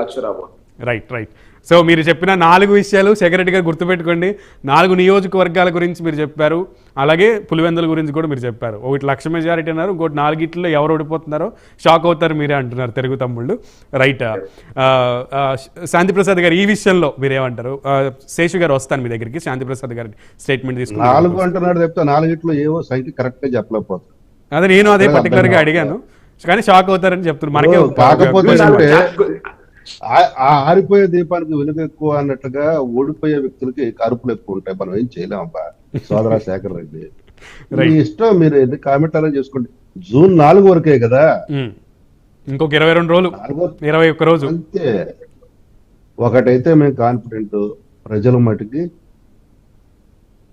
లక్ష రాబోతుంది. Right. So మీరు చెప్పిన 4 విషయాలు సెక్రటరీ గారు గుర్తుపెట్టుకోండి. 4 నియోజకవర్గాల గురించి మీరు చెప్పారు, అలాగే పులివెందుల గురించి కూడా మీరు చెప్పారు. ఒకటి 1,00,000 మెజారిటీ అన్నారు, ఇంకోటి 4 ఎవరు ఓడిపోతున్నారో షాక్ అవుతారు మీరే అంటున్నారు తెలుగు తమ్ముళ్ళు. రైట్. శాంతిప్రసాద్ గారు ఈ విషయంలో మీరేమంటారు? శేషు గారు వస్తాను మీ దగ్గరికి, శాంతిప్రసాద్ గారి స్టేట్మెంట్ తీసుకుని. 4 అంటున్నాడు చెప్తే 4 ఏవో సంఖ్య కరెక్ట్ గా చెప్పలేకపోతుంది. అదే నేను అదే పర్టికులర్ గా అడిగాను, కానీ షాక్ అవుతారని చెప్తున్నారు. మనకే కాకపోతే ఆరిపోయే దీపానికి వెలుగు ఎక్కువ అన్నట్టుగా ఓడిపోయే వ్యక్తులకి అరుపులు ఎక్కువ ఉంటాయి. మనం ఏం చేయలేమబ్బా సోదరా శేఖర్ రెడ్డి. మీ ఇష్టం, మీరు ఎన్ని కామెంట్ అలా చేసుకోండి. జూన్ 4 వరకే కదా, ఇంకొక 22 రోజులు, 21 రోజు అంతే. ఒకటైతే మేము కాన్ఫిడెంట్, ప్రజల మటుకి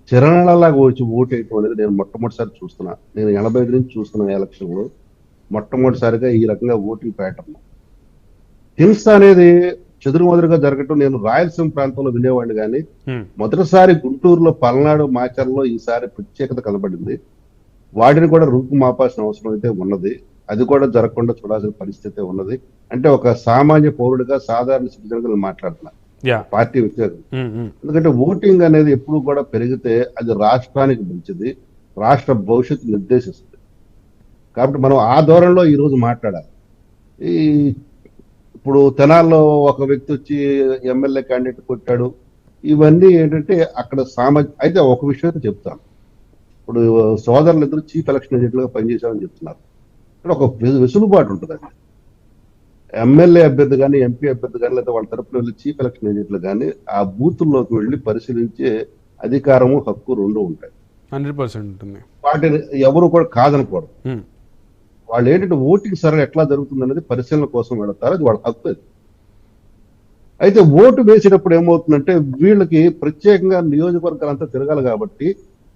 చిరణలాగా వచ్చి ఓటు వేయటం అనేది నేను మొట్టమొదటిసారి చూస్తున్నా. నేను 85 నుంచి చూస్తున్నా ఎలక్షన్ లో మొట్టమొదటిసారిగా ఈ రకంగా ఓటింగ్ ప్యాటర్న్. హింస అనేది చెదురుమదురుగా జరగటం నేను రాయలసీమ ప్రాంతంలో వినేవాడిని, కానీ మొదటిసారి గుంటూరులో, పల్నాడు, మాచర్లో ఈసారి ప్రత్యేకత కనబడింది. వాటిని కూడా రూపుమాపాల్సిన అవసరం అయితే ఉన్నది. అది కూడా జరగకుండా చూడాల్సిన పరిస్థితి ఉన్నది. అంటే ఒక సామాన్య పౌరుడిగా, సాధారణ సిటిజన్ గా మాట్లాడుతున్నా, పార్టీ వ్యక్తిగతం. ఎందుకంటే ఓటింగ్ అనేది ఎప్పుడు కూడా పెరిగితే అది రాష్ట్రానికి మంచిది, రాష్ట్ర భవిష్యత్తు నిర్దేశిస్తుంది. కాబట్టి మనం ఆ ధోరణిలో ఈ రోజు మాట్లాడాలి. ఇప్పుడు తెనాల్లో ఒక వ్యక్తి వచ్చి ఎమ్మెల్యే క్యాండిడేట్ కొట్టాడు, ఇవన్నీ ఏంటంటే అక్కడ అయితే ఒక విషయం అయితే చెప్తాను. ఇప్పుడు సోదరులు ఇద్దరు చీఫ్ ఎలక్షన్ ఏజెంట్లుగా పనిచేశామని చెప్తున్నారు. ఇక్కడ ఒక వెసులుబాటు ఉంటుంది. ఎమ్మెల్యే అభ్యర్థి కానీ, ఎంపీ అభ్యర్థి కానీ, లేదా వాళ్ళ తరపున వెళ్ళి చీఫ్ ఎలక్షన్ ఏజెంట్లు కానీ ఆ బూతుల్లోకి వెళ్ళి పరిశీలించే అధికారము, హక్కు 2 ఉంటాయి. 100% ఉంటుంది. వాటిని ఎవరు కూడా కాదనకూడదు. వాళ్ళు ఏంటంటే ఓటింగ్ సరళ ఎట్లా జరుగుతుంది అనేది పరిశీలన కోసం వెళతారు, అది వాళ్ళ హక్కు. అయితే ఓటు వేసేటప్పుడు ఏమవుతుందంటే వీళ్ళకి ప్రత్యేకంగా నియోజకవర్గాలంతా తిరగాలి కాబట్టి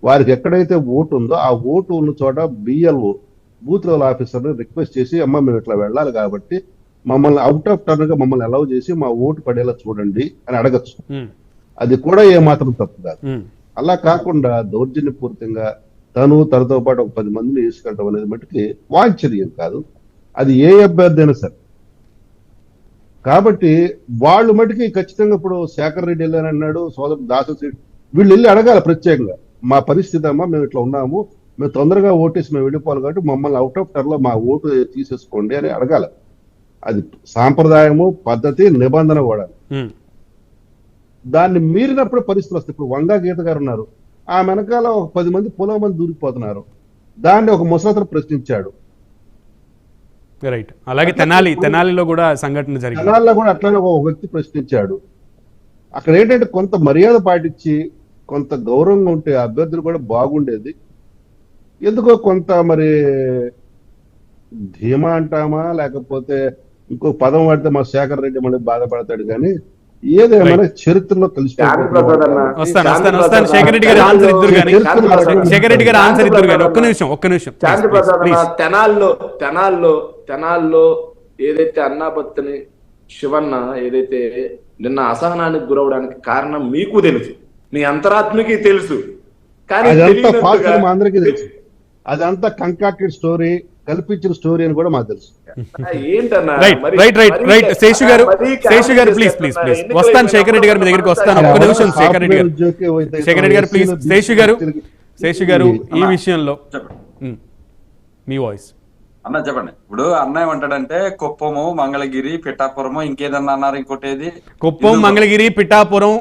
వారికి ఎక్కడైతే ఓటు ఉందో ఆ ఓటు ఉన్న చోట బిఎల్ఓ, బూత్ లెవెల్ ఆఫీసర్ని రిక్వెస్ట్ చేసి, అమ్మ మేము ఇట్లా వెళ్ళాలి కాబట్టి మమ్మల్ని అవుట్ ఆఫ్ టర్న్ గా మమ్మల్ని అలౌ చేసి మా ఓటు పడేలా చూడండి అని అడగచ్చు. అది కూడా ఏమాత్రం తప్పు కాదు. అలా కాకుండా దౌర్జన్యపూరితంగా తనతో పాటు ఒక 10 మందిని తీసుకెళ్ళడం అనేది మటుకి వాంఛనీయం కాదు, అది ఏ అభ్యర్థి అయినా సరే. కాబట్టి వాళ్ళు మటుకి ఖచ్చితంగా ఇప్పుడు శేఖర్ రెడ్డి వెళ్ళని అన్నాడు, సోదరు దాసరి, వీళ్ళు వెళ్ళి అడగాలి ప్రత్యేకంగా, మా పరిస్థితి అమ్మా మేము ఇట్లా ఉన్నాము, మేము తొందరగా ఓటేసి మేము వెళ్ళిపోవాలి కాబట్టి మమ్మల్ని అవుట్ ఆఫ్ టర్న్ లో మా ఓటు తీసేసుకోండి అని అడగాలి. అది సాంప్రదాయము, పద్ధతి, నిబంధన కూడా. దాన్ని మీరినప్పుడు పరిస్థితులు వస్తాయి. ఇప్పుడు వంగా గీత గారు ఉన్నారు, ఆ వెనకాల ఒక 10 మంది పొలం మంది దూరిపోతున్నారు, దాన్ని ఒక ముసలతను ప్రశ్నించాడు. రైట్. అలాగే తెనాలిలో కూడా సంఘటన జరిగింది. తెనాలిలో కూడా అట్లానే ఒక వ్యక్తి ప్రశ్నించాడు. అక్కడ ఏంటంటే కొంత మర్యాద పాటించి కొంత గౌరవంగా ఉంటే అభ్యర్థులు కూడా బాగుండేది. ఎందుకో కొంత మరి ధీమా అంటామా లేకపోతే ఇంకో పదం వాడితే మా శేఖర్ రెడ్డి మళ్ళీ బాధపడతాడు, కానీ ఏదేమైనా చరిత్రలో వస్తాను శేఖర్ రెడ్డి గారు ఆన్సర్ ఇద్దరు కానీ, శేఖర్ రెడ్డి గారు ఆన్సర్ ఇద్దరు కానీ ఒక్క నిమిషం. తెనాల్లో ఏదైతే అన్నాబత్తని శివన్న ఏదైతే నిన్న అసహనానికి గురవడానికి కారణం మీకు తెలుసు, మీ అంతరాత్మకి తెలుసు, కానీ అందరికీ తెలుసు. అదంతా కంకాక్టెడ్ స్టోరీ, కల్పించిన స్టోరీ అని కూడా మాకు తెలుసు. రైట్. శేషు గారు ప్లీజ్ వస్తాను. శేఖర్ రెడ్డి గారు మీ దగ్గరికి వస్తాను, ఒక్క నిమిషం. శేఖర్ రెడ్డి గారు ప్లీజ్. శేషు గారు ఈ విషయంలో మీ వాయిస్ అన్న చెప్పండి. ఇప్పుడు అన్న ఏమంటాడంటే కుప్పము, మంగళగిరి, పిఠాపురము, ఇంకేదన్నా అన్నారు, ఇంకోటి కుప్పం, మంగళగిరి, పిఠాపురం,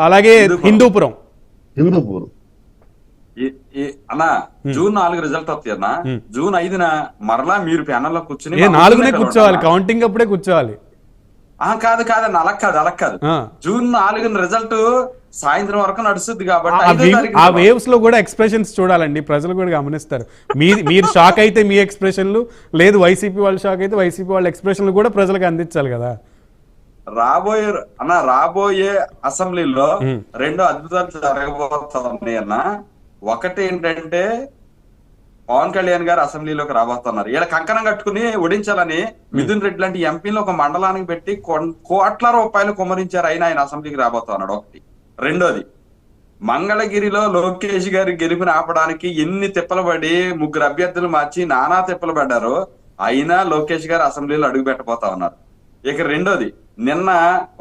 అలాగే హిందూపురం. అన్న జూన్ 4 రిజల్ట్ వస్తాయి అన్న. జూన్ 5న మరలా మీరు ప్యానల్ లో కూర్చుని 4నే కూర్చోవాలి, కౌంటింగ్ అప్పుడే కూర్చోవాలి. కాదన్న, అలా కాదు. జూన్ 4 రిజల్ట్ సాయంత్రం వరకు నడుస్తుంది కాబట్టి ఆ వేవ్స్ లో కూడా ఎక్స్ప్రెషన్స్ చూడాలండి, ప్రజలు కూడా గమనిస్తారు. మీరు షాక్ అయితే మీ ఎక్స్ప్రెషన్లు, లేదు వైసీపీ వాళ్ళు షాక్ అయితే వైసీపీ వాళ్ళ ఎక్స్ప్రెషన్లు కూడా ప్రజలకు అందించాలి కదా. రాబోయే అసెంబ్లీలో 2 అద్భుతాలు జరగబోతున్నాయి అన్న. ఒకటి ఏంటంటే పవన్ కళ్యాణ్ గారు అసెంబ్లీలోకి రాబోతున్నారు. ఇలా కంకణం కట్టుకుని ఓడించాలని మిథున్ రెడ్డి లాంటి ఎంపీలు ఒక మండలానికి పెట్టి కోట్ల రూపాయలు కుమ్మరించారు, అయినా ఆయన అసెంబ్లీకి రాబోతున్నాడు. ఒకటి. రెండోది, మంగళగిరిలో లోకేష్ గారి గెలుపుని ఆపడానికి ఎన్ని తిప్పలు పడి 3 అభ్యర్థులు మార్చి నానా తిప్పలు పడ్డారు, అయినా లోకేష్ గారు అసెంబ్లీలో అడుగు పెట్టబోతా ఉన్నారు. ఇక రెండోది, నిన్న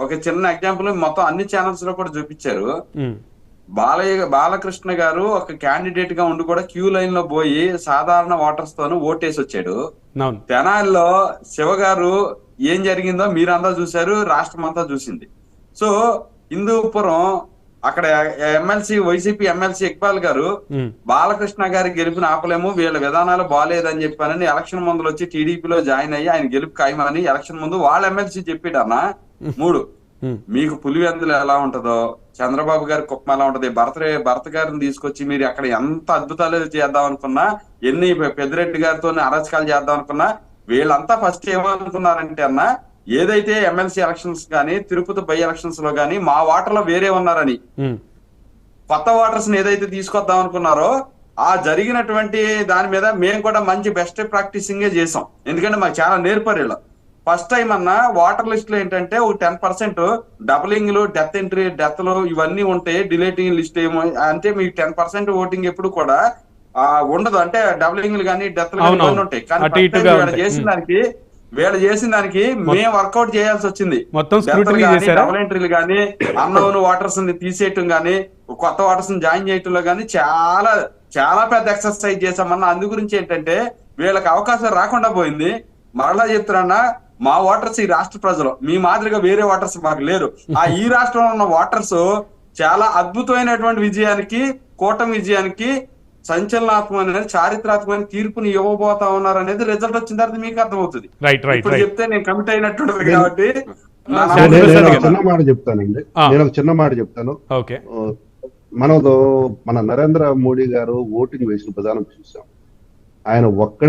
ఒక చిన్న ఎగ్జాంపుల్ మొత్తం అన్ని ఛానల్స్ లో కూడా చూపించారు. బాలకృష్ణ గారు ఒక క్యాండిడేట్ గా ఉండి కూడా క్యూ లైన్ లో పోయి సాధారణ ఓటర్స్ తోను ఓటేసి వచ్చాడు. తెనాలిలో శివ గారు ఏం జరిగిందో మీరంతా చూశారు, రాష్ట్రం అంతా చూసింది. సో హిందూపురం అక్కడ ఎమ్మెల్సీ వైసీపీ ఎమ్మెల్సీ ఇక్బాల్ గారు బాలకృష్ణ గారి గెలుపుని ఆపలేము, వీళ్ళ విధానాలు బాగాలేదని చెప్పానని ఎలక్షన్ ముందు వచ్చి టీడీపీలో జాయిన్ అయ్యి ఆయన గెలుపు ఖాయమని ఎలక్షన్ ముందు వాళ్ళ ఎమ్మెల్సీ చెప్పాడన్నా. 3, మీకు పులివెందులు ఎలా ఉంటదో, చంద్రబాబు గారి కుప్పం ఎలా ఉంటది, భరత గారిని తీసుకొచ్చి మీరు అక్కడ ఎంత అద్భుతాలు చేద్దాం అనుకున్నా, ఎన్ని పెద్దిరెడ్డి గారితో అరాచకాలు చేద్దాం అనుకున్నా, వీళ్ళంతా ఫస్ట్ ఏమనుకున్నారంటే అన్న, ఏదైతే ఎమ్మెల్సీ ఎలక్షన్స్ గానీ తిరుపతి బై ఎలక్షన్స్ లో గానీ మా వాటర్లో వేరే ఉన్నారని కొత్త వాటర్స్ ఏదైతే తీసుకొద్దాం అనుకున్నారో ఆ జరిగినటువంటి దాని మీద మేము కూడా మంచి బెస్ట్ ప్రాక్టీసింగ్ చేసాం. ఎందుకంటే మాకు చాలా నేర్పరు ఇలా. ఫస్ట్ టైం అన్న వాటర్ లిస్ట్ లో ఏంటంటే ఒక 10% డబులింగ్లు, డెత్లు ఇవన్నీ ఉంటాయి. డిలేటింగ్ లిస్ట్ ఏమో అంటే మీకు 10% ఓటింగ్ ఎప్పుడు కూడా ఉండదు. అంటే డబులింగ్లు కానీ డెత్లు కానీ ఇవన్నీ ఉంటాయి. కానీ వీళ్ళు చేసిన దానికి మేము వర్కౌట్ చేయాల్సి వచ్చింది. డబుల్ ఎంట్రీలు కానీ అన్నోన్ వాటర్స్ ని తీసేయటం కానీ కొత్త వాటర్స్ ని జాయిన్ చేయటంలో కానీ చాలా చాలా పెద్ద ఎక్సర్సైజ్ చేసామన్న. అందు గురించి ఏంటంటే వీళ్ళకి అవకాశం రాకుండా పోయింది. మరలా చెప్తున్నా, మా వాటర్స్ ఈ రాష్ట్ర ప్రజలు మీ మాదిరిగా వేరే వాటర్స్ మాకు లేరు. ఈ రాష్ట్రంలో ఉన్న వాటర్స్ చాలా అద్భుతమైనటువంటి విజయానికి, కూటమి విజయానికి సంచలనాత్మకమైన చారిత్రాత్మకమైన తీర్పుని ఇవ్వబోతా ఉన్నారు అనేది రిజల్ట్ వచ్చిన తర్వాత మీకు అర్థమవుతుంది. ఇప్పుడు చెప్తే నేను కమిట్ అయినట్టుంటది కాబట్టి చిన్న మాట చెప్తానండి. నేను ఒక చిన్న మాట చెప్తాను. మన నరేంద్ర మోడీ గారు ఓటింగ్ వేసిన విధానం చూసాం. ఆయన ఒక్కడే